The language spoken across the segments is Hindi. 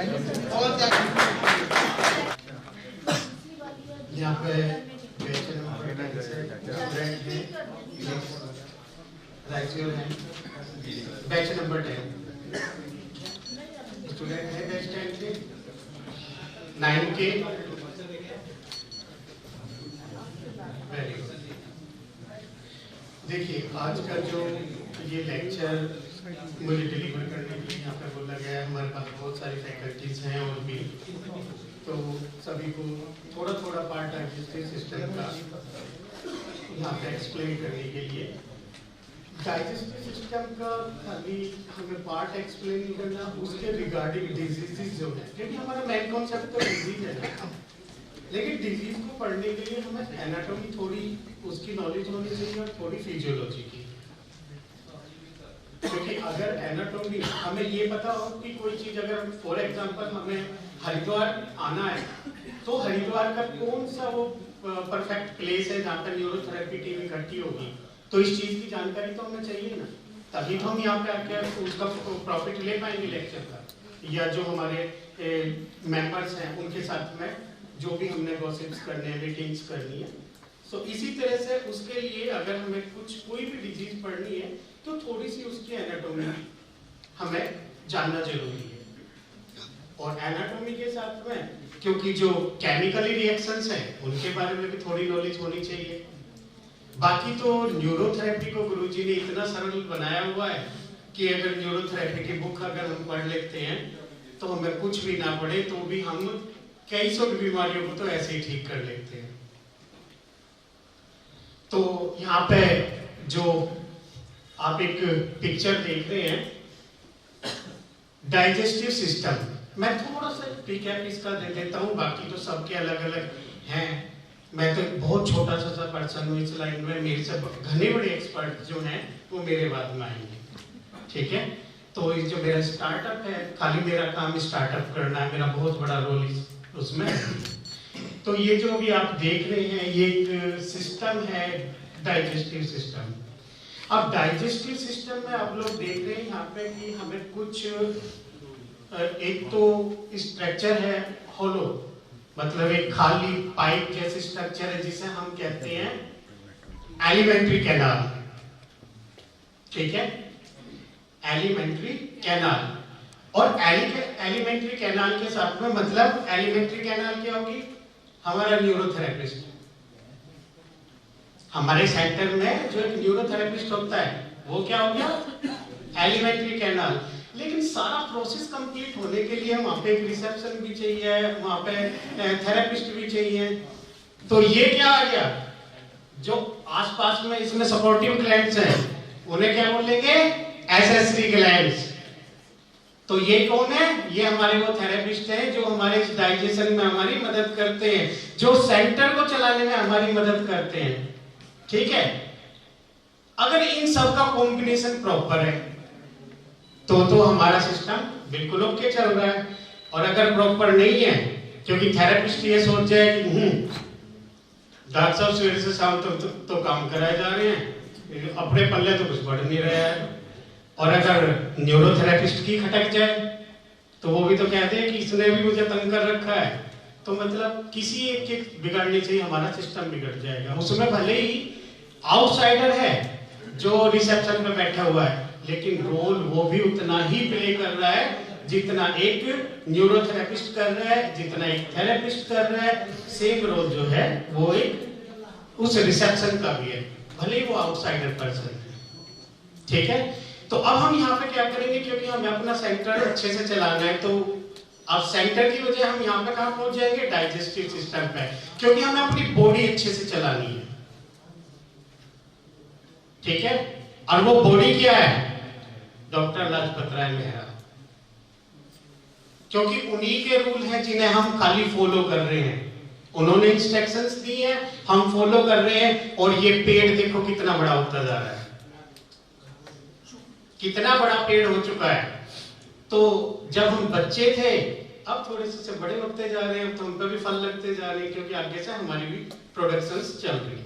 यहाँ पे बैच नंबर 10 स्टूडेंट है, बैच 10 के 9 के। Very good. देखिए आज का जो ये लेक्चर मुझे डिलीवर करने के लिए यहाँ पे बोला गया है, हमारे पास बहुत सारी फैकल्टीज हैं और भी, तो सभी को थोड़ा थोड़ा पार्ट डाइजेस्टिव सिस्टम का यहाँ पे एक्सप्लेन करने के लिए। डाइजेस्टिव सिस्टम का खाली हमें पार्ट एक्सप्लेन नहीं करना, उसके रिगार्डिंग डिजीजेस जो है, क्योंकि हमारा मेन कॉन्सेप्ट तो डिजीज है ना, लेकिन डिजीज को पढ़ने के लिए हमें एनाटॉमी थोड़ी उसकी नॉलेज होनी चाहिए और थोड़ी फिजियोलॉजी की। क्योंकि अगर एनाटॉमी हमें ये पता हो कि कोई चीज अगर फॉर एग्जांपल हमें हरिद्वार आना है, तो हरिद्वार का कौन सा वो परफेक्ट प्लेस है जहाँ पर न्यूरोथेरेपी टीम इकट्ठी होगी, तो इस चीज की जानकारी तो हमें चाहिए ना, तभी तो हम यहाँ पे आके उसका प्रॉफिट ले पाएंगे लेक्चर का, या जो हमारे मेंबर्स हैं उनके साथ में जो भी हमने गॉसिप्स करने हैं, मीटिंग्स करनी है। सो इसी तरह से उसके लिए अगर हमें कोई भी डिजीज पढ़नी है तो थोड़ी सी उसकी एनाटॉमी हमें जानना जरूरी है। और एनाटॉमी के साथ में क्योंकि जो केमिकली रिएक्शंस हैं उनके बारे में भी थोड़ी नॉलेज होनी चाहिए। बाकी तो न्यूरोथेरेपी को गुरुजी ने इतना सरल बनाया हुआ है कि अगर न्यूरोथेरेपी की बुक अगर हम पढ़ लेते हैं तो हमें कुछ भी ना पढ़े तो भी हम कई सौ बीमारियों को तो ऐसे ही ठीक कर लेते हैं। तो यहाँ पे जो आप एक पिक्चर देख रहे हैं डाइजेस्टिव सिस्टम, मैं थोड़ा सा रिकैप इसका दे देता हूँ, बाकी तो सबके अलग अलग हैं। मैं तो बहुत छोटा सा पर्सन हूँ इस लाइन में, मेरे से घने बड़े एक्सपर्ट जो हैं वो मेरे बाद में आएंगे, ठीक है। तो ये जो मेरा स्टार्टअप है, खाली मेरा काम स्टार्टअप करना है, मेरा बहुत बड़ा रोल उसमें। तो ये जो अभी आप देख रहे हैं ये एक सिस्टम है डाइजेस्टिव सिस्टम। अब डाइजेस्टिव सिस्टम में आप लोग देख रहे हैं यहाँ पे कि हमें कुछ एक तो स्ट्रक्चर है होलो, मतलब एक खाली पाइप जैसे स्ट्रक्चर है जिसे हम कहते हैं एलिमेंट्री कैनाल, ठीक है, एलिमेंट्री कैनाल। और एलिमेंट्री कैनाल के साथ में मतलब एलिमेंट्री कैनाल क्या होगी, हमारा न्यूरोथेरेपिस्ट, हमारे सेंटर में जो एक न्यूरोथेरेपिस्ट होता है वो क्या हो गया एलिमेंट्री कैनाल। लेकिन सारा प्रोसेस कंप्लीट होने के लिए वहां पे एक रिसेप्शन भी चाहिए, वहां पे थेरेपिस्ट भी चाहिए। तो ये क्या आ गया, जो आसपास में इसमें सपोर्टिव ग्लैंड्स हैं उन्हें क्या बोलेंगे एसेसरी ग्लैंड्स। तो ये कौन है, ये हमारे वो थेरेपिस्ट हैं जो हमारे डाइजेशन में हमारी मदद करते हैं, जो सेंटर को चलाने में हमारी मदद करते हैं, ठीक है। अगर इन सब का कॉम्बिनेशन प्रॉपर है तो हमारा सिस्टम बिल्कुल ओके चल रहा है। और अगर प्रॉपर नहीं है, क्योंकि थेरेपिस्ट ये सोच जाए कि डॉक्टर साहब सवेरे से शाम तक तो काम कराए जा रहे हैं, अपने पल्ले तो कुछ बढ़ नहीं रहा है। और अगर न्यूरोथेरेपिस्ट की खटक जाए तो वो भी तो कहते हैं कि इसने भी मुझे तंग कर रखा है, तो मतलब किसी एक के बिगड़ने से ही हमारा सिस्टम बिगड़ जाएगा। उसमें भले ही आउटसाइडर है जो रिसेप्शन पे बैठा हुआ है, लेकिन रोल वो भी उतना ही प्ले कर रहा है जितना एक न्यूरोथेरेपिस्ट कर रहा है, जितना एक थेरेपिस्ट कर रहा है। सेम रोल जो है वो एक उस रिसेप्शन का भी है, भले ही वो आउटसाइडर पर्सन है, ठीक है। तो अब हम यहाँ पे क्या करेंगे, क्योंकि हमें अपना सेंटर अच्छे से चलाना है, तो अब सेंटर की वजह हम यहाँ पे कहाँ पहुंच जाएंगे डाइजेस्टिव सिस्टम पे, क्योंकि हमें अपनी बॉडी अच्छे से चलानी है, ठीक है। और वो बॉडी क्या है, डॉक्टर लाजपत राय मेहरा, क्योंकि उन्हीं के रूल हैं जिन्हें हम खाली फॉलो कर रहे हैं। उन्होंने इंस्ट्रक्शंस दी हैं, हम फॉलो कर रहे हैं। और ये पेड़ देखो कितना बड़ा होता जा रहा है, कितना बड़ा पेड़ हो चुका है। तो जब हम बच्चे थे, अब थोड़े से बड़े होते जा रहे हैं, तो हम पे भी फल लगते जा रहे हैं, क्योंकि आगे से हमारी भी प्रोडक्शंस चल रही है।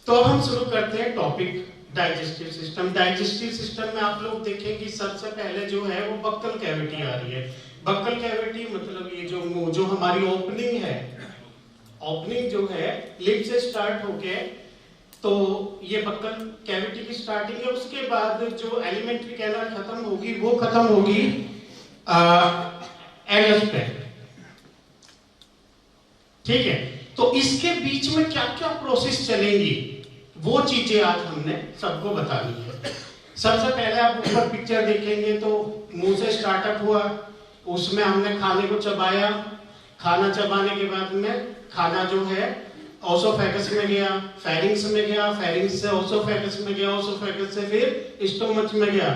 तो अब हम शुरू करते हैं topic digestive system. Digestive system में आप लोग देखेंगे सबसे पहले जो है वो बक्कल कैविटी आ रही है। बक्कल कैविटी मतलब ये जो हमारी ओपनिंग है, ओपनिंग जो है लिप से स्टार्ट होके, तो ये बक्कल कैविटी की स्टार्टिंग है। उसके बाद जो एलिमेंट्री कैनाल खत्म होगी वो खत्म होगी एनएस पे, ठीक है। तो इसके बीच में क्या क्या प्रोसेस चलेंगी वो चीजें आज हमने सबको बतानी है। सबसे पहले आप ऊपर पिक्चर देखेंगे तो मुंह से स्टार्टअप हुआ, उसमें हमने खाने को चबाया, खाना चबाने के बाद में खाना जो है ओसोफेगस में गया, फेरिंग्स में गया, फेरिंग्स से ओसोफेगस में गया, ओसोफेगस से फिर स्टोमच में गया।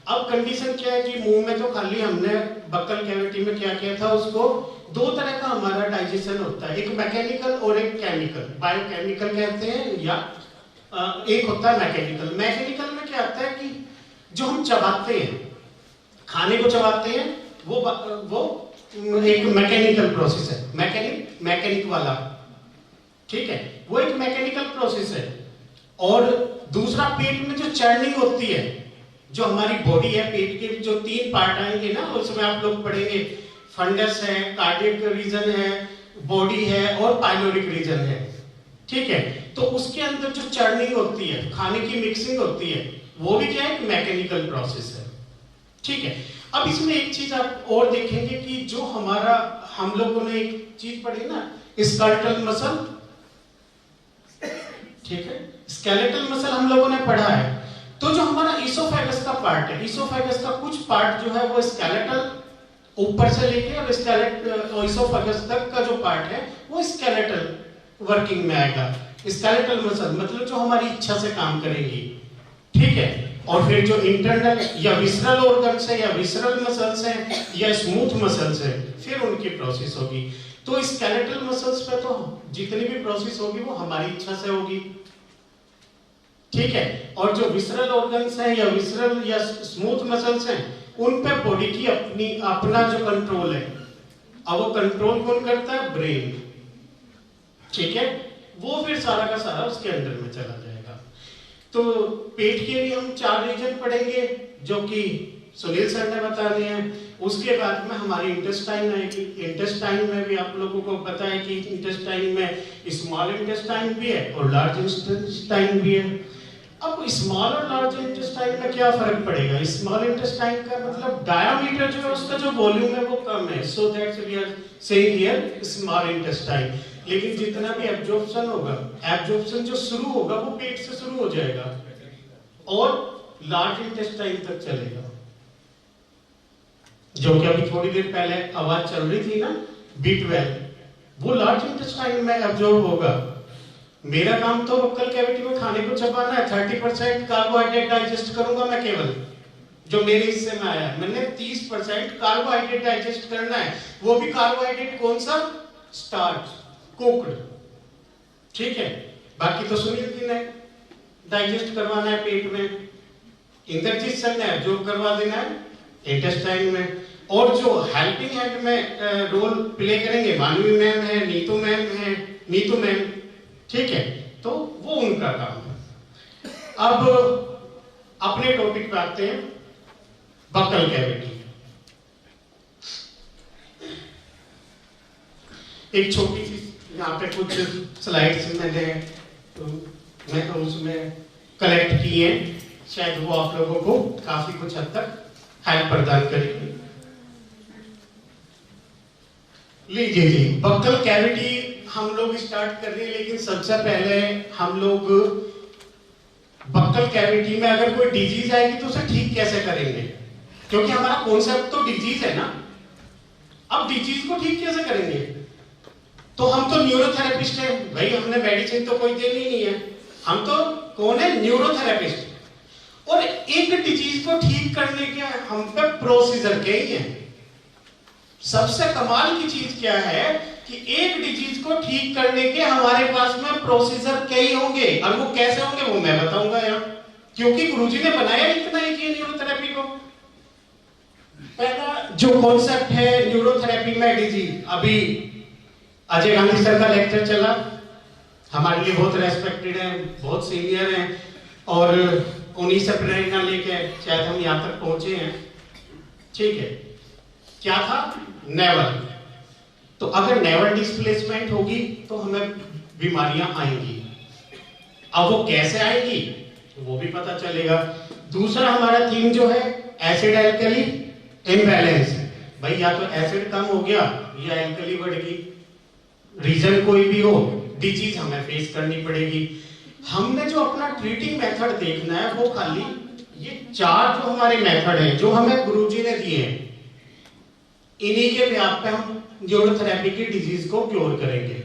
अब कंडीशन क्या है कि मुंह में तो खाली हमने बक्कल कैविटी में क्या किया था, उसको दो तरह का हमारा डाइजेशन होता है, एक मैकेनिकल और एक केमिकल, बायोकेमिकल कहते हैं, या एक होता है मैकेनिकल। मैकेनिकल में क्या आता है कि जो हम चबाते हैं, खाने को चबाते हैं, वो एक मैकेनिकल प्रोसेस है, मैकेनिक वाला, ठीक है, वो एक मैकेनिकल प्रोसेस है। और दूसरा पेट में जो चर्निंग होती है, जो हमारी बॉडी है, पेट के जो 3 पार्ट आएंगे ना, उसमें आप लोग पढ़ेंगे, फंडस है, कार्डियक रीजन है, बॉडी है और पाइलोरिक रीजन है, ठीक है। तो उसके अंदर जो चर्निंग होती है, खाने की मिक्सिंग होती है, वो भी क्या है, एक मैकेनिकल प्रोसेस है, ठीक है। अब इसमें एक चीज आप और देखेंगे कि जो हमारा, हम लोगों ने एक चीज पढ़ी ना, स्केलेटल मसल, ठीक है, स्केलेटल मसल हम लोगों ने पढ़ा है। तो जो हमारा इसोफेगस का पार्ट है, इसोफेगस का कुछ पार्ट जो है वो स्केलेटल, ऊपर से लेके और स्केलेटल इसोफेगस तक का जो पार्ट है वो स्केलेटल वर्किंग में आएगा। स्केलेटल मसल मतलब जो हमारी इच्छा से काम करेंगी, ठीक है। और फिर जो इंटरनल या विसरल ऑर्गन्स है, या विसरल मसल्स है, या स्मूथ मसल्स है, फिर उनकी प्रोसेस होगी। तो स्केलेटल मसल्स पे तो जितनी भी प्रोसेस होगी वो हमारी इच्छा से होगी, ठीक है। और जो विसरल ऑर्गन्स हैं या विसरल या स्मूथ मसल्स हैं, उन पे बॉडी की अपना जो कंट्रोल है। अब वो कंट्रोल कौन करता है, ब्रेन, ठीक है। वो फिर सारा का सारा उसके अंदर में चला जाएगा। तो पेट के भी हम 4 रीजन पढ़ेंगे जो कि सुनील सर ने बता दिए हैं। उसके बाद में हमारी इंटेस्टाइन आएगी। इंटेस्टाइन में भी आप लोगों को पता है कि इंटेस्टाइन में स्मॉल इंटेस्टाइन भी है और लार्ज इंटेस्टाइन भी है। अब स्मॉल और लार्ज इंटेस्टाइन में क्या फर्क पड़ेगा? स्मॉल इंटेस्टाइन का मतलब डायमीटर जो है उसका जो वॉल्यूम है वो कम है, so that's we are saying here small intestine. लेकिन जितना भी एब्जॉर्प्शन होगा, एब्जॉर्प्शन जो शुरू होगा वो पेट से शुरू हो जाएगा और लार्ज इंटेस्टाइन तक चलेगा। जो कि अभी थोड़ी देर पहले आवाज चल रही थी ना, B12, वो लार्ज इंटेस्टाइन में एब्जॉर्ब होगा। मेरा काम तो बक्कल कैविटी में खाने को चबाना है, 30% कार्बोहाइड्रेट डाइजेस्ट करूंगा मैं केवल, जो मेरे हिस्से में आया। मैंने 30% कार्बोहाइड्रेट डाइजेस्ट करना है, वो भी कार्बोहाइड्रेट कौन सा? स्टार्च, कुक्ड, ठीक है। बाकी तो सुनील जी ने डाइजेस्ट करवाना है पेट में, इंद्रजीत सर ने एब्जॉर्ब करवा देना है इंटेस्टाइन में। और जो हेल्पिंग हैंड में रोल प्ले करेंगे, मानवी मैम है, नीतू मैम, ठीक है, तो वो उनका काम है। अब अपने टॉपिक पे आते हैं, बक्कल कैविटी। एक छोटी सी यहाँ पे कुछ स्लाइड्स मैंने उसमें कलेक्ट किए हैं, शायद वो आप लोगों को काफी कुछ हद तक हेल्प प्रदान करेगी। लीजिए जी, बक्कल कैविटी हम लोग स्टार्ट कर रहे हैं, लेकिन सबसे पहले हम लोग बक्कल कैविटी में अगर कोई डिजीज आएगी तो उसे ठीक कैसे करेंगे, क्योंकि हमारा कॉन्सेप्ट तो डिजीज है ना। अब डिजीज को ठीक कैसे करेंगे? तो हम तो न्यूरोथेरेपिस्ट हैं भाई, हमने मेडिसिन तो कोई देनी नहीं है, हम तो कौन है? न्यूरोथेरेपिस्ट। और एक डिजीज को ठीक करने के हम पे प्रोसीजर क्या ही है। सबसे कमाल की चीज क्या है कि एक डिजीज को ठीक करने के हमारे पास में प्रोसीजर कई होंगे, और वो कैसे होंगे वो मैं बताऊंगा यहाँ, क्योंकि गुरुजी ने बनाया इतना ही कि न्यूरोथेरेपी को। पहला जो कॉन्सेप्ट है न्यूरोथेरेपी में डिजीज, अभी अजय गांधी सर का लेक्चर चला, हमारे लिए बहुत रेस्पेक्टेड है, बहुत सीनियर हैं, और उन्हीं से प्रेरणा लेके शायद हम यहाँ तक पहुंचे हैं, ठीक है। क्या था? नेवल। तो अगर नेवल डिस्प्लेसमेंट होगी तो हमें बीमारियां आएंगी। अब वो कैसे आएंगी वो भी पता चलेगा। दूसरा हमारा थीम जो है एसिड एल्कली इम्बैलेंस। भाई या तो एसिड कम हो गया या एल्कली बढ़ गई, रीजन कोई भी हो, डिजीज हमें फेस करनी पड़ेगी। हमने जो अपना ट्रीटिंग मेथड देखना है वो खाली ये 4 जो हमारे मेथड हैं जो हमें गुरुजी ने दिए हैं, इन्हीं के ब्याप पे हम न्यूरोथेरेपी की डिजीज को क्योर करेंगे।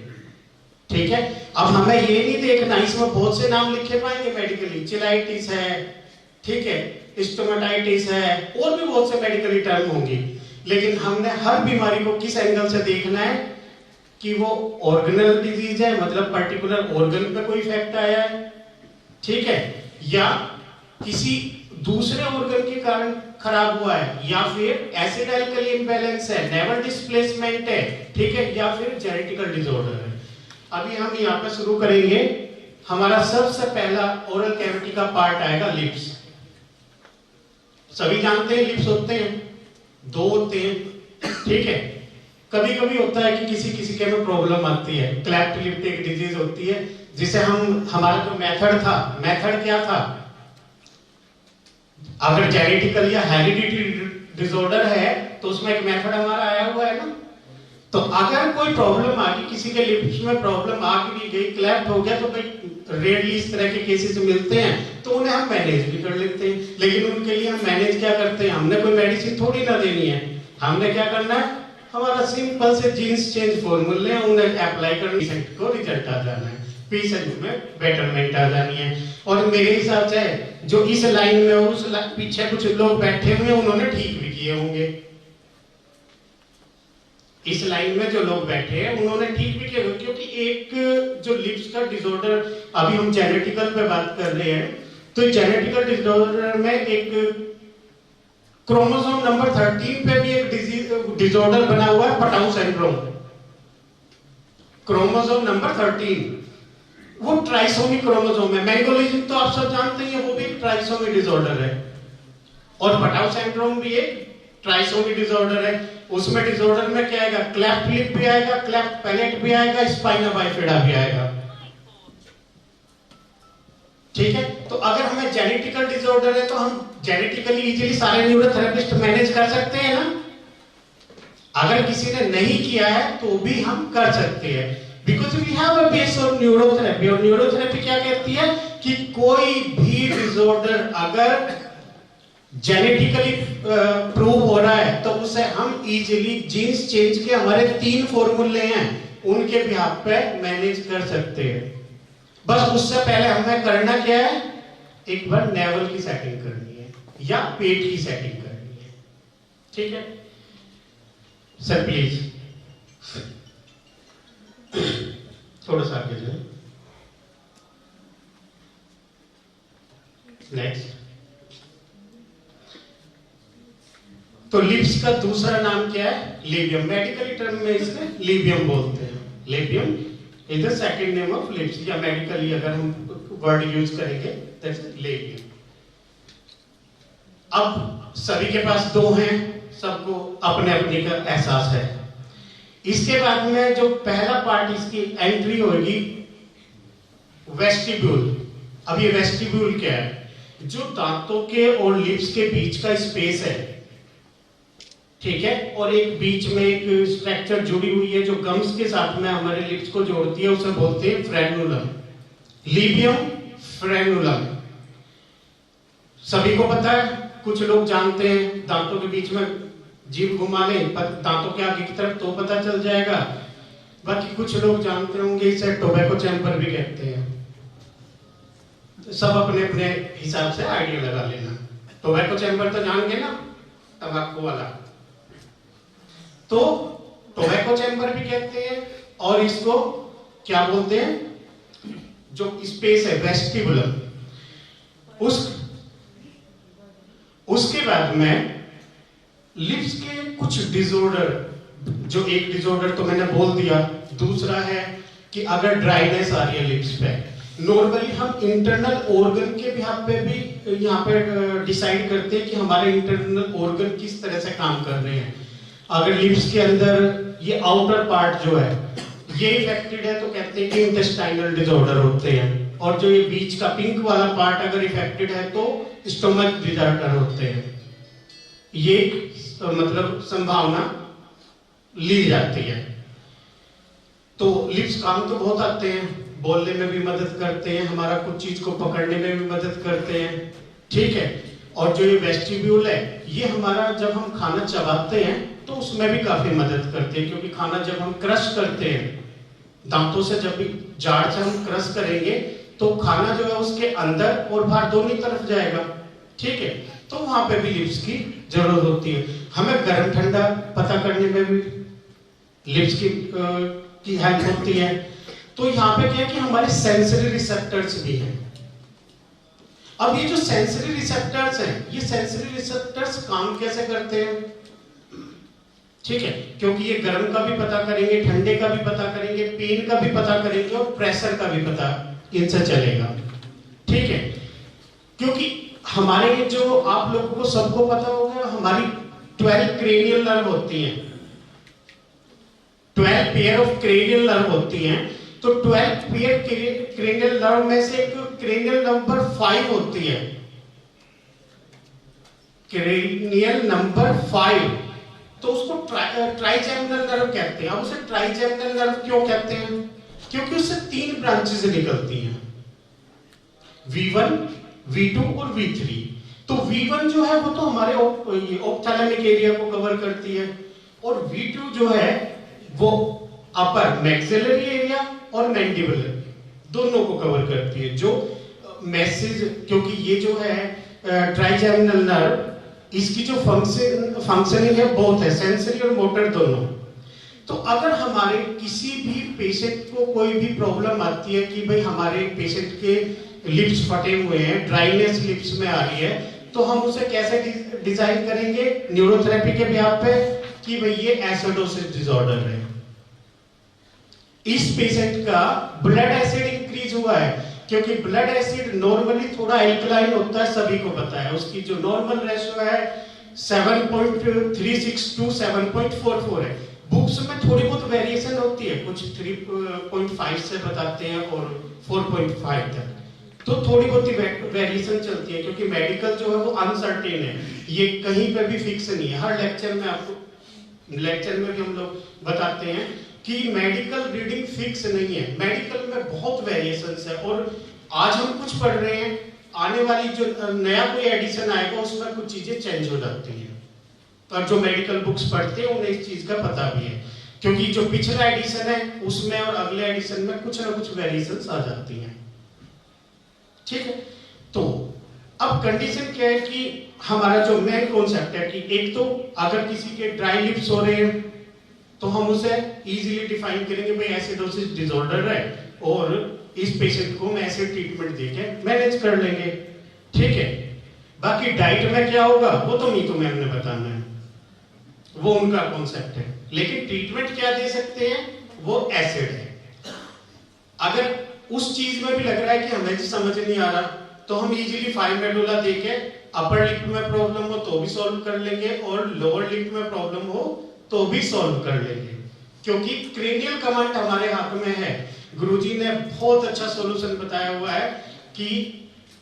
ठीक है, अब हमें ये नहीं देखना, इसमें बहुत से नाम लिखे पाएंगे मेडिकली, चिलाइटिस है, ठीक है, स्टोमेटाइटिस है, और भी बहुत से मेडिकली टर्म होंगे, लेकिन हमने हर बीमारी को किस एंगल से देखना है कि वो ऑर्गेनल डिजीज है, मतलब पर्टिकुलर ऑर्गन पे कोई इफेक्ट आया है, ठीक है, या किसी दूसरे ऑर्गन के कारण खराब हुआ है, या फिर एसिड एल्कली इम्बैलेंस है, नेवल डिस्प्लेसमेंट है, ठीक है, या फिर जेनेटिकल डिसऑर्डर है। अभी हम यहाँ पे शुरू करेंगे। हमारा सबसे पहला ओरल कैविटी का पार्ट आएगा लिप्स। सभी जानते हैं लिप्स होते हैं, 2 होते हैं, ठीक है। कभी कभी होता है कि किसी किसी के में प्रॉब्लम आती है, क्लेफ्ट लिप एक डिजीज होती है, जिसे हमारा जो मेथड क्या था, अगर जेनेटिकल या हेरिडिटरी डिसऑर्डर है तो उसमें एक मेथड हमारा आया हुआ है ना। तो अगर कोई प्रॉब्लम आ गई, किसी के लिप्स में प्रॉब्लम आ भी गई, क्लेफ्ट हो गया, तो भाई रेयरली इस तरह के केसेस मिलते हैं, तो उन्हें हम मैनेज भी कर लेते हैं। लेकिन उनके लिए हम मैनेज क्या करते हैं, हमने कोई मेडिसिन थोड़ी ना देनी है, हमने क्या करना है, हमारा सिंपल से जीन्स चेंज फॉर्मूले उन्हें अप्लाई करने को रिजल्ट आ जाना है, पेशेंट में बेटरमेंट आ जानी है। और मेरे हिसाब से जो इस लाइन में और उस पीछे कुछ लोग बैठे हुए उन्होंने ठीक भी किए होंगे। इस लाइन में जो लोग बैठे हैं उन्होंने ठीक भी किया, क्योंकि एक जो लिप्स का डिसऑर्डर, अभी हम जेनेटिकल पे बात कर रहे हैं, तो जेनेटिकल डिसऑर्डर में एक क्रोमोसोम नंबर 13 पे भी एक डिसऑर्डर बना हुआ है, पटाउ सिंड्रोम। क्रोमोसोम नंबर 13 वो ट्राइसोमी क्रोमोसोम है। मैंगोलिज्म तो आप सब जानते हैं, वो भी एक ट्राइसोमी डिसऑर्डर है, और पटाउ सिंड्रोम भी एक ट्राइसोमी डिसऑर्डर है। उसमें डिसऑर्डर में क्या आएगा, क्लेफ्ट लिप भी आएगा, क्लेफ्ट पैलेट भी आएगा, स्पाइना बाइफिडा भी आएगा, ठीक है। तो अगर हमें जेनेटिकल डिसऑर्डर है तो हम जेनेटिकली इजीली सारे न्यूरोथेरेपिस्ट मैनेज कर सकते हैं ना। अगर किसी ने नहीं किया है तो भी हम कर सकते हैं, because we have a base on neurotherapy. और न्यूरोथेरेपी क्या कहती है कि कोई भी डिसऑर्डर अगर जेनेटिकली प्रूव हो रहा है तो उसे हम इजीली जीन्स चेंज के हमारे 3 फॉर्मूले हैं उनके बिहाफ पे मैनेज कर सकते हैं। बस उससे पहले हमें करना क्या है, एक बार नेवल की सेटिंग करनी है या पेट की सेटिंग करनी है, ठीक है। सर प्लीज थोड़ा सा आगे जाए। नेक्स्ट। तो लिप्स का दूसरा नाम क्या है, लेबियम। मेडिकल टर्म में इसे लेबियम बोलते हैं। Labium is the second name of lips, या मेडिकली अगर हम वर्ड यूज करेंगे दैट्स लेबियम। अब सभी के पास 2 हैं, सबको अपने अपने का एहसास है। इसके बाद में जो पहला पार्ट इसकी एंट्री होगी वेस्टिब्यूल। अब ये वेस्टिब्यूल क्या है, जो दांतों के और लिप्स के बीच का स्पेस है, ठीक है, और एक बीच में एक स्ट्रक्चर जुड़ी हुई है जो गम्स के साथ में हमारे लिप्स को जोड़ती है, उसे बोलते हैं फ्रेनुलम, लेबियम फ्रेनुलम। सभी को पता है, कुछ लोग जानते हैं, दांतों के बीच में जीभ घुमा लें दांतों के आगे की तरफ तो पता चल जाएगा। बाकी कुछ लोग जानते होंगे इसे टोबैको चैम्बर भी कहते हैं। सब अपने अपने हिसाब से आइडिया लगा लेना। टोबैको चैम्बर तो जान गए ना, तंबाकू वाला, तो टोबैको चैम्बर भी कहते हैं। और इसको क्या बोलते हैं, जो स्पेस है वेस्टिबुलम। उसके बाद में लिप्स के कुछ डिसऑर्डर, जो एक डिसऑर्डर तो मैंने बोल दिया, दूसरा है कि अगर ड्राइनेस आ रही है लिप्स पे, नॉर्मली हम इंटरनल ऑर्गन के बिहाफ पे भी यहाँ पे डिसाइड करते हैं कि हमारे इंटरनल ऑर्गन किस तरह से काम कर रहे हैं। अगर लिप्स के अंदर ये आउटर पार्ट जो है ये इफेक्टेड है तो कहते हैं कि इंटेस्टाइनल डिसऑर्डर होते हैं, और जो ये बीच का पिंक वाला पार्ट अगर इफेक्टेड है तो स्टोमक डिसऑर्डर होते हैं। ये मतलब संभावना ली जाती है। तो लिप्स काम तो बहुत आते हैं, बोलने में भी मदद करते हैं, हमारा कुछ चीज को पकड़ने में भी मदद करते हैं, ठीक है। और जो ये वेस्टिब्यूल है ये हमारा जब हम खाना चबाते हैं तो उसमें भी काफी मदद करते हैं, क्योंकि खाना जब हम क्रश करते हैं दांतों से, जब भी जाड़ से हम क्रश करेंगे तो खाना जो है उसके अंदर और बाहर दोनों तरफ जाएगा, ठीक है। तो वहां पे भी लिप्स की जरूरत होती है। हमें गर्म ठंडा पता करने में भी लिप्स की हेल्प होती है। तो यहाँ पे क्या है कि हमारे सेंसरी रिसेप्टर्स भी हैं। अब ये जो सेंसरी रिसेप्टर्स हैं, ये सेंसरी रिसेप्टर्स काम कैसे करते हैं, ठीक है, क्योंकि ये गर्म का भी पता करेंगे, ठंडे का भी पता करेंगे, पेन का भी पता करेंगे और प्रेशर का भी पता इनसे चलेगा, ठीक है। क्योंकि हमारे जो आप लोगों को सबको पता होगा हमारी 12 क्रेनियल नर्व होती हैं, 12 पेयर ऑफ क्रेनियल नर्व होती हैं। तो 12 पेयर क्रेनियल नर्व में से एक क्रेनियल नंबर 5 होती है, क्रेनियल नंबर 5, तो उसको ट्राइजेमिनल नर्व कहते हैं। अब उसे ट्राइजेमिनल नर्व क्यों कहते हैं, क्योंकि उससे 3 ब्रांचेस निकलती हैं, V1, V2 और V3। तो V1 जो है वो तो हमारे ऑप्थैलेमिक एरिया को कवर करती है, और V2 जो है वो अपर मैक्सिलरी एरिया और मैंडिबुलर दोनों को कवर करती है। जो मैसेज, क्योंकि ये जो है ट्राइजेमिनल नर्व, इसकी जो फंक्शनिंग है बहुत है, सेंसरी और मोटर दोनों। तो अगर हमारे किसी भी पेशेंट को कोई भी प्रॉब्लम आती है कि भाई हमारे पेशेंट के लिप्स फटे हुए हैं, ड्राइनेस लिप्स में आ रही है, तो हम उसे कैसे डिजाइन करेंगे न्यूरोथेरेपी के बिहाफ पे कि भाई ये एसिडोसिस डिसऑर्डर है, इस पेशेंट का ब्लड एसिड इंक्रीज हुआ है, क्योंकि ब्लड एसिड नॉर्मली थोड़ा एल्कलाइन होता है, सभी को पता है। उसकी जो नॉर्मल रेशियो है 7.36 to 7.44 है। बुक्स में थोड़ी बहुत वेरिएशन होती है, कुछ 3.5 से बताते हैं और 4.5 तक, तो थोड़ी बहुत वेरिएशन चलती है, क्योंकि मेडिकल जो है वो अनसर्टेन है, ये कहीं पे भी फिक्स नहीं है। हर लेक्चर में आपको, लेक्चर में भी हम लोग बताते हैं कि मेडिकल रीडिंग फिक्स नहीं है, मेडिकल में बहुत वेरिएशंस है। और आज हम कुछ पढ़ रहे हैं, आने वाली जो नया कोई एडिशन आएगा उसमें कुछ चीजें चेंज हो जाती हैं, और जो मेडिकल बुक्स पढ़ते हैं उन्हें इस चीज का पता भी है, क्योंकि जो पिछला एडिशन है उसमें और अगले एडिशन में कुछ ना कुछ वेरिएशंस आ जाती हैं, ठीक है। तो अब कंडीशन क्या है कि हमारा जो मेन कॉन्सेप्ट है कि एक तो अगर किसी के ड्राई लिप्स हो रहे हैं तो हम उसे इजीली डिफाइन करेंगे, भाई एसिडोसिस डिसऑर्डर है और इस पेशेंट को हम ऐसे ट्रीटमेंट देके मैनेज कर लेंगे, ठीक है। बाकी डाइट में क्या होगा वो तो मीतू मैम ने बताना है, वो उनका कॉन्सेप्ट है, लेकिन ट्रीटमेंट क्या दे सकते हैं वो एसिड है। अगर उस चीज में भी लग रहा है कि हमें समझ नहीं आ रहा तो हम इजीली 5 मेडुला देके अपर लिप में प्रॉब्लम हो तो भी सॉल्व कर लेंगे और लोअर लिप में प्रॉब्लम हो तो भी सॉल्व कर लेंगे, क्योंकि क्रेनियल कमांड हमारे हाथ में है। गुरुजी ने बहुत अच्छा सॉल्यूशन बताया हुआ है कि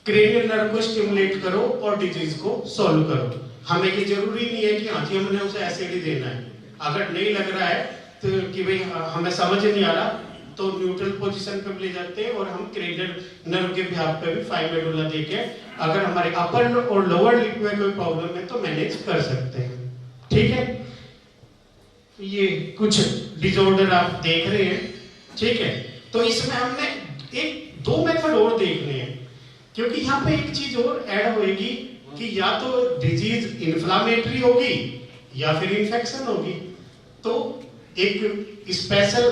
क्रेनियल नर्व को स्टिमुलेट करो और डिजीज को सॉल्व करो। हमें ये जरूरी नहीं है कि हाँ जी हमने उसे एसिड ही देना है। अगर नहीं लग रहा है तो कि भाई हमें समझ नहीं आ रहा तो न्यूट्रल पोजीशन पे ले जाते हैं और हम क्रेनियल नर्व के बिहाफ पे भी 5 मेडुला देके अगर हमारे अपर और लोअर लिप में कोई प्रॉब्लम है तो मैनेज कर सकते हैं, ठीक है। ये कुछ डिसऑर्डर आप देख रहे हैं, ठीक है। तो इसमें हमने एक 2 मेथड और देखने हैं, क्योंकि यहाँ पे एक चीज और ऐड होगी कि या तो डिजीज इन्फ्लामेटरी होगी या फिर इन्फेक्शन होगी। तो एक स्पेशल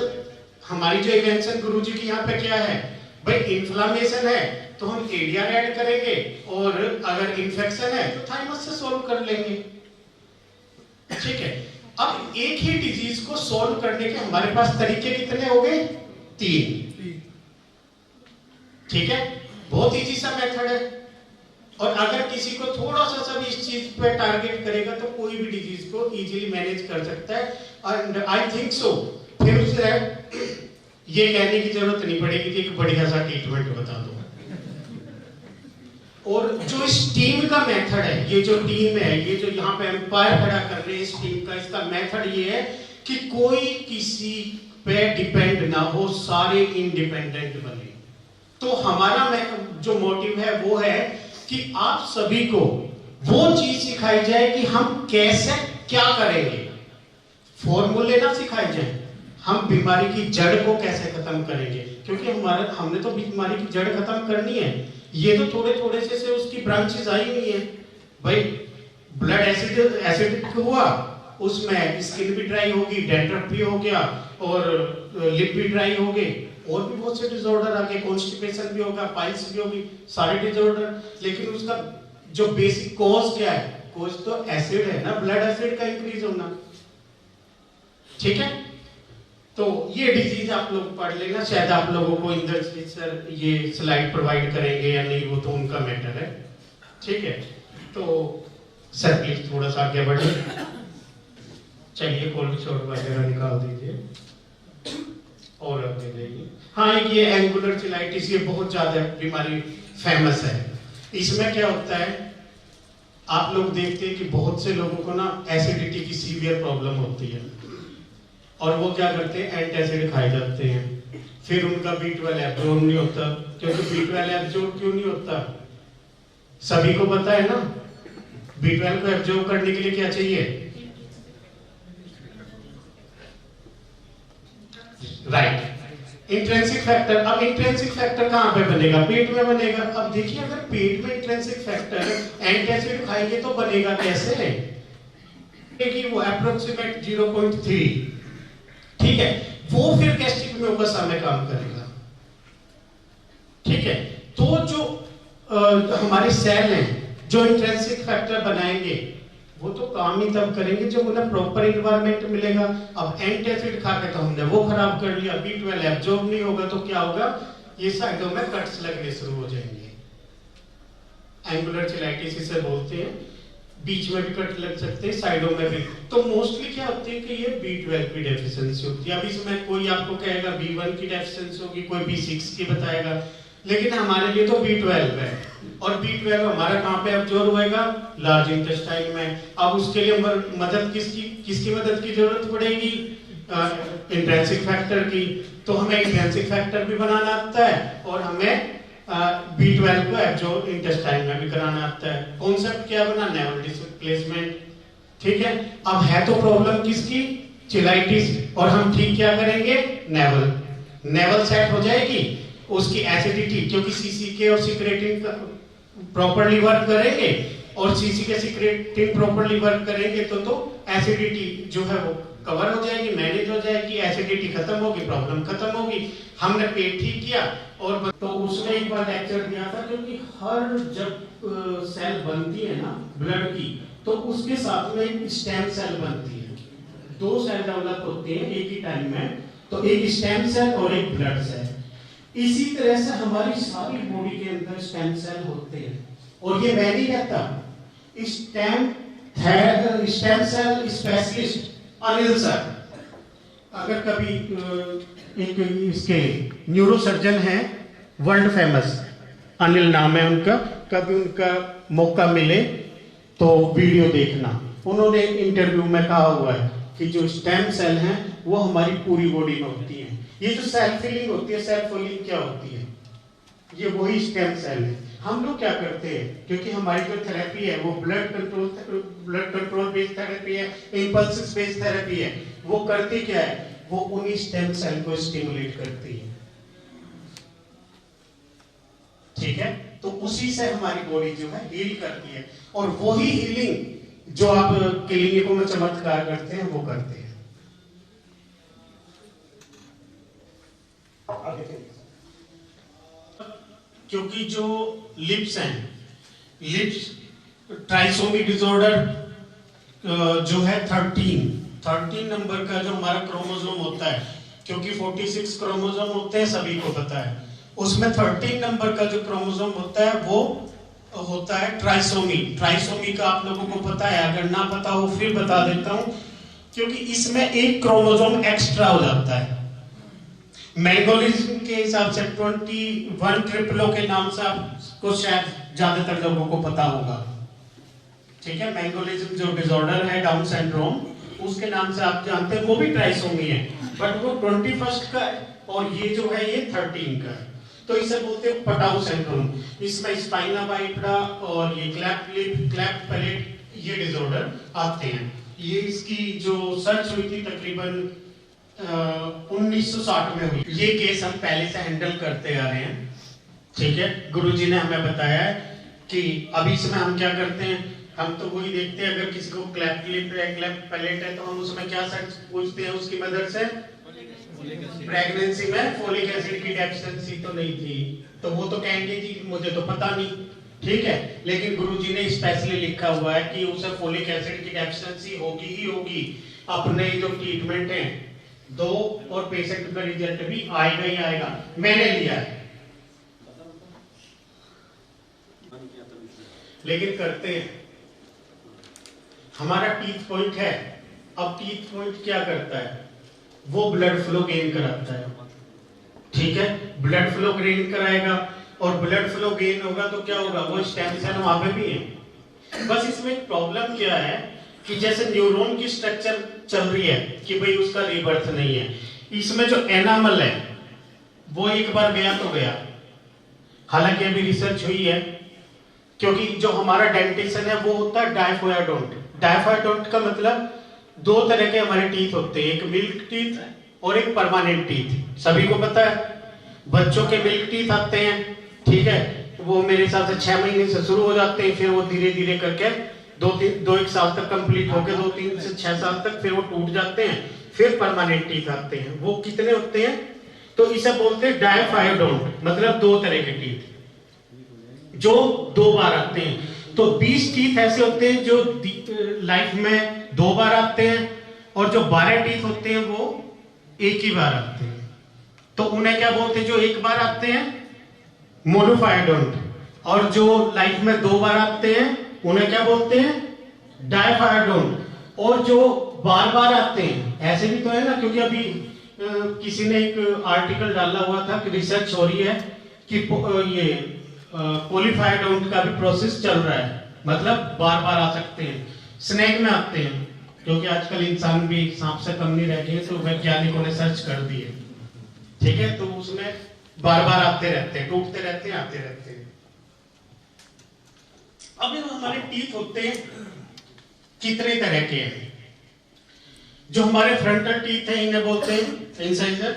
हमारी जो इन्वेंशन गुरुजी की यहाँ पे क्या है, भाई इन्फ्लामेशन है तो हम एडीआर ऐड करेंगे और अगर इन्फेक्शन है तो थाइमस से सॉल्व कर लेंगे, ठीक है। अब एक ही डिजीज को सॉल्व करने के हमारे पास तरीके कितने हो गए? 3, ठीक है। बहुत इजी सा मेथड है, और अगर किसी को थोड़ा सा भी इस चीज पे टारगेट करेगा तो कोई भी डिजीज को इजीली मैनेज कर सकता है। एंड आई थिंक सो फिर उसे ये कहने की जरूरत नहीं पड़ेगी कि एक बढ़िया सा ट्रीटमेंट बता दो। और जो इस टीम का मेथड है, ये जो टीम है, ये जो यहाँ पे एम्पायर खड़ा कर रहे हैं इस टीम का, इसका मेथड ये है कि कोई किसी पे डिपेंड ना हो, सारे इंडिपेंडेंट बने। तो हमारा जो मोटिव है वो है कि आप सभी को वो चीज सिखाई जाए कि हम कैसे क्या करेंगे। फॉर्मूले ना सिखाए जाए, हम बीमारी की जड़ को कैसे खत्म करेंगे, क्योंकि हमने तो बीमारी की जड़ खत्म करनी है। ये तो थोड़े थोड़े से उसकी ब्रांचेस आई हुई है भाई। ब्लड एसिडिक हुआ, उसमें स्किन भी ड्राई होगी, डैंड्रफ भी हो गया और लिप भी ड्राई हो गए, और भी बहुत से डिसऑर्डर आ गए, कॉन्स्टिपेशन भी होगा, पाइल्स भी होगी, सारे डिसऑर्डर। लेकिन उसका जो बेसिक कॉज क्या है? कॉज तो एसिड है ना, ब्लड एसिड का इंक्रीज होना। ठीक है, तो ये डिजीज आप लोग पढ़ लेना। शायद आप लोगों को इंद्रजीत सर ये स्लाइड प्रोवाइड करेंगे या नहीं, वो तो उनका मैटर है। ठीक है, तो सर प्लीज थोड़ा सा आगे बढ़े। चलिए कोल्ड शॉट वगैरह निकाल दीजिए और आगे जाइए। हाँ, एक ये एंगुलर चिलाइटिस, ये बहुत ज्यादा बीमारी फेमस है। इसमें क्या होता है, आप लोग देखते हैं कि बहुत से लोगों को ना एसिडिटी की सीवियर प्रॉब्लम होती है, और वो क्या करते हैं, एंटासिड खाए जाते हैं। फिर उनका B12 एब्जॉर्ब नहीं होता। क्योंकि B12 एब्जॉर्ब क्यों नहीं होता? सभी को पता है ना, B12 को एब्जॉर्ब करने के लिए क्या चाहिए? Right, intrinsic factor. अब इंट्रिंसिक फैक्टर कहां पे बनेगा? पेट में बनेगा। अब देखिए, अगर पेट में इंट्रिंसिक फैक्टर एंटासिड खाएंगे तो बनेगा कैसे? देखिए वो अप्रोक्सीमेट 0.3, ठीक है, वो फिर गैस्ट्रिक म्यूकस में काम करेगा। ठीक है, तो जो हमारे सेल हैं जो इंट्रिंसिक फैक्टर बनाएंगे, वो तो काम ही तब करेंगे जब उन्हें प्रॉपर एनवायरनमेंट मिलेगा। अब एंटासिड खा के तो हमने वो खराब कर लिया, B12 एब्जॉर्ब नहीं होगा तो क्या होगा? ये साइडों में कट्स लगने शुरू हो जाएंगे। एंगुलर चिलाइटिस इसे बोलते हैं। बीच में भी कट लग सकते हैं, साइडों में भी। तो मोस्टली क्या होती है कि ये B12 की डेफिशिएंसी होती है। अब इसमें कोई आपको कहेगा B1 की डेफिशिएंसी होगी, कोई B6 की बताएगा, लेकिन हमारे लिए तो B12 है। और B12 हमारा कहाँ पे एब्जॉर्ब होएगा? लार्ज इंटेस्टाइन में। अब उसके लिए मदद किसकी मदद की जरूरत पड़ेगी? इंट्रिंसिक फैक्टर की। तो हमें इंट्रिंसिक फैक्टर भी बनाना आता है और हमें B12 को एब्जॉर्ब इंटेस्टाइन में भी कराना आता है। कॉन्सेप्ट क्या बना? Naval displacement. ठीक है, अब है तो प्रॉब्लम किसकी? चिलाइटिस। और हम ठीक क्या करेंगे? नेवल सेट हो जाएगी, उसकी एसिडिटी, क्योंकि सीसीके और सिक्रेटिन प्रॉपर्ली वर्क करेंगे, और सीसीके सिक्रेटिन प्रॉपर्ली वर्क करेंगे तो एसिडिटी जो है वो कवर हो जाएगी, मैनेज हो जाएगी, एसिडिटी खत्म होगी, प्रॉब्लम खत्म होगी। हमने पेट ठीक किया। और तो उसने एक बार लेक्चर दिया था, क्योंकि हर जब सेल बनती है ना ब्लड की, तो उसके साथ में एक स्टेम सेल बनती है। दो सेल डेवलप होते हैं एक ही टाइम में, तो एक स्टेम सेल और एक ब्लड सेल। इसी तरह से हमारी सारी बॉडी के अंदर स्टेम सेल होते हैं। और ये मैं नहीं कहता, stem cell specialist Anil sir, अगर कभी एक इसके न्यूरोसर्जन हैं वर्ल्ड फेमस, अनिल नाम है उनका, कभी उनका मौका मिले तो वीडियो देखना। उन्होंने इंटरव्यू में कहा हुआ है कि जो स्टेम सेल हैं वो हमारी पूरी बॉडी में होती हैं। ये जो सेल फिलिंग होती है, सेल फिलिंग क्या होती है? ये वही स्टेम सेल है। हम लोग क्या करते हैं, क्योंकि हमारी जो थेरेपी है वो ब्लड कंट्रोल बेस्ड थेरेपी है, इंपल्सिस बेस्ड थेरेपी है। वो करती क्या है? वो उन्हीं स्टेम सेल को स्टिमुलेट करती है। ठीक है, तो उसी से हमारी बॉडी जो है हील करती है। और वही हीलिंग जो आप क्लिनिकों में चमत्कार करते हैं वो करते हैं। क्योंकि जो लिप्स हैं, लिप्स ट्राइसोमी डिसऑर्डर जो है 13 नंबर का जो हमारा क्रोमोसोम होता है, क्योंकि 46 क्रोमोसोम होते हैं, सभी को पता है। उसमें 13 नंबर का जो क्रोमोसोम होता है वो होता है ट्राइसोमी। ट्राइसोमी का आप लोगों को पता है, अगर ना पता हो फिर बता देता हूं, क्योंकि इसमें एक क्रोमोसोम एक्स्ट्रा हो जाता है। मैंगोलिज्म के हिसाब से 21 ट्रिपलो के नाम से आपको शायद ज्यादातर लोगों को पता होगा, ठीक है। मैंगोलिज्म जो डिसऑर्डर है, डाउन सिंड्रोम, उसके नाम से आप जानते हैं, वो भी ट्राइसोमी है, बट वो 21 का है और ये जो है ये 13 का है। तो इसे बोलते हैं पटाउ सिंड्रोम। इसमें स्पाइना बाइफिडा और ये क्लेफ्ट पैलेट ये डिसऑर्डर आते हैं। ये इसकी जो सर्च हुई थी तकरीबन 1960 में हुई। ये केस हम पहले से हैंडल करते आ रहे हैं, ठीक है। गुरुजी ने हमें बताया है कि अभी इसमें हम क्या करते हैं, हम तो वही देखते हैं, अगर किसी को क्लेफ्ट पैलेट है तो हम उसमें क्या सर्च पूछते हैं उसकी मदर से, प्रेगनेंसी में फोलिक एसिड की डेफिशिएंसी तो नहीं थी, तो वो तो कहेंगे कि मुझे तो पता नहीं, ठीक है। लेकिन गुरुजी ने स्पेशली लिखा हुआ है कि उसे फोलिक एसिड की डेफिशिएंसी होगी ही होगी। अपने जो ट्रीटमेंट है 2 और पेशेंट का रिजल्ट भी आएगा ही आएगा, मैंने लिया है। लेकिन करते हैं, हमारा टीथ पॉइंट है। अब टीथ पॉइंट क्या करता है, वो ब्लड फ्लो गेन कराता है, ठीक है। ब्लड फ्लो गेन कराएगा और ब्लड फ्लो गेन होगा तो क्या होगा, वो स्टेम सेल वहां पे भी है। बस इसमें एक प्रॉब्लम क्या है कि जैसे न्यूरॉन की स्ट्रक्चर चल रही है कि भाई उसका रीबर्थ नहीं है, इसमें जो एनामल है वो एक बार गया तो गया। हालांकि अभी रिसर्च हुई है, क्योंकि जो हमारा डेंटिशन है वो होता है डायफोयाडोंट। डायफोयाडोंट का मतलब 2 तरह के हमारे टीथ होते हैं, एक मिल्क टीथ और एक परमानेंट टीथ। सभी को पता है, बच्चों के मिल्क टीथ आते हैं, ठीक है, वो मेरे हिसाब से 6 महीने से शुरू हो जाते हैं, फिर वो धीरे धीरे करके 2-1 साल तक कंप्लीट होकर 2-3 से 6 साल तक फिर वो टूट जाते हैं, फिर परमानेंट टीथ आते हैं। वो कितने होते हैं, तो इसे बोलते हैं डायफोयाडोंट, मतलब 2 तरह के टीथ जो 2 बार आते हैं। तो 20 टीथ ऐसे होते हैं जो लाइफ में 2 बार आते हैं, और जो 12 टीथ होते हैं वो एक ही बार आते हैं। तो उन्हें क्या बोलते हैं, जो एक बार आते हैं मोनोफायोडोंट, और जो लाइफ में 2 बार आते हैं उन्हें क्या बोलते हैं, डायफायोडोंट। और जो बार बार आते हैं, ऐसे भी तो है ना, क्योंकि अभी किसी ने एक आर्टिकल डाला हुआ था कि रिसर्च हो रही है कि ये पॉलीफायोडोंट का भी प्रोसेस चल रहा है, मतलब बार बार आ सकते हैं। स्नेक में आते हैं, क्योंकि आजकल इंसान भी सांप से कम नहीं रह गए, तो वैज्ञानिकों ने सर्च कर दिए, ठीक है। तो उसमें बार बार आते रहते हैं, टूटते रहते हैं, आते रहते हैं। अब ये हमारे टीथ होते हैं कितने तरह के हैं। जो हमारे फ्रंटल टीथ हैं इन्हें बोलते हैं इंसाइजर,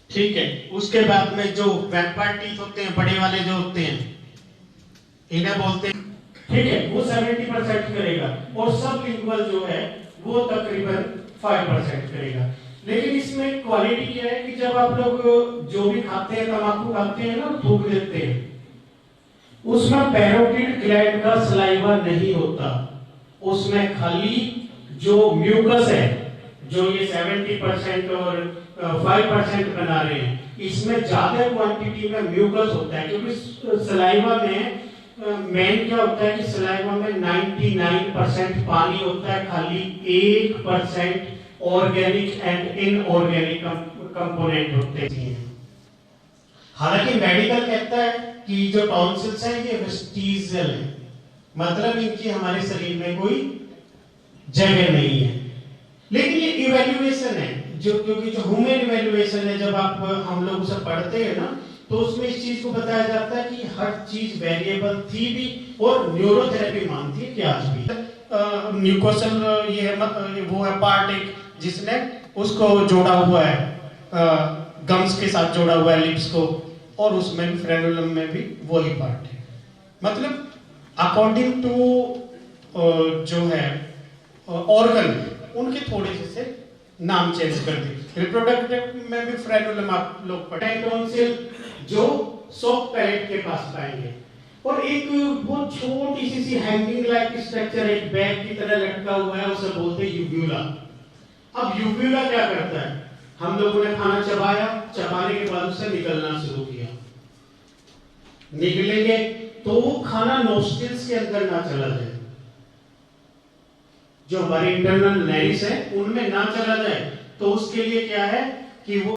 ठीक है। उसके बाद में जो वेम्पायर टीथ होते हैं, बड़े वाले जो होते हैं, इन्हें बोलते हैं, ठीक है, वो 70% करेगा, और सब लिंगुअल जो है वो तकरीबन 5% करेगा। लेकिन इसमें क्वालिटी क्या है कि जब आप लोग जो भी खाते हैं, तंबाकू खाते हैं ना, थूक देते हैं, उसमें पैरोटिड ग्लैंड का सलाइवा नहीं होता, उसमें खाली जो म्यूकस है, जो ये 70% और 5% बना रहे हैं, इसमें ज्यादा क्वांटिटी में म्यूकस होता है। क्योंकि सलाइवा में मेन क्या होता है कि सलाइवा में 99% पानी होता है, खाली 1% ऑर्गेनिक एंड इनऑर्गेनिक कंपोनेंट होते हैं। हालांकि मेडिकल कहता है कि जो टॉन्सिल्स हैं ये वेस्टिजियल है, मतलब इनकी हमारे शरीर में कोई जगह नहीं है। लेकिन ये इवैल्यूएशन है, जो क्योंकि जो ह्यूमन इवैल्यूएशन है, जब आप हम लोग उसे पढ़ते हैं ना, तो उसमें इस चीज को बताया जाता है कि हर चीज वेरिएबल थी भी, और न्यूरोथेरेपी मानती है कि आज भी न्यूकोसल ये है, वो है पार्ट एक जिसने उसको जोड़ा हुआ है, गम्स के साथ जोड़ा हुआ है लिप्स को, और उसमें भी फ्रेनुलम में भी वही पार्ट है। मतलब अकॉर्डिंग टू जो है ऑर्गन, उनके थोड़े से नाम चेंज कर दिए। रिप्रोडक्टिव में भी फ्रेनुलम आप लोग पढ़ेंगे, टॉन्सिल जो सॉफ्ट पैलेट के पास पाएंगे, और एक बहुत छोटी सी हैंगिंग लाइक स्ट्रक्चर एक बैग की तरह लटका हुआ है, उसे बोलते हैं यूव्यूला। अब यूव्यूला क्या करता है, हम लोगों ने खाना चबाया, चबाने के बाद उसे निकलना शुरू किया, निकलेंगे तो वो खाना नोस्ट्रिल्स के अंदर ना चला जाए, जो हमारे इंटरनल नैरिस है उनमें ना चला जाए। तो उसके लिए क्या है कि वो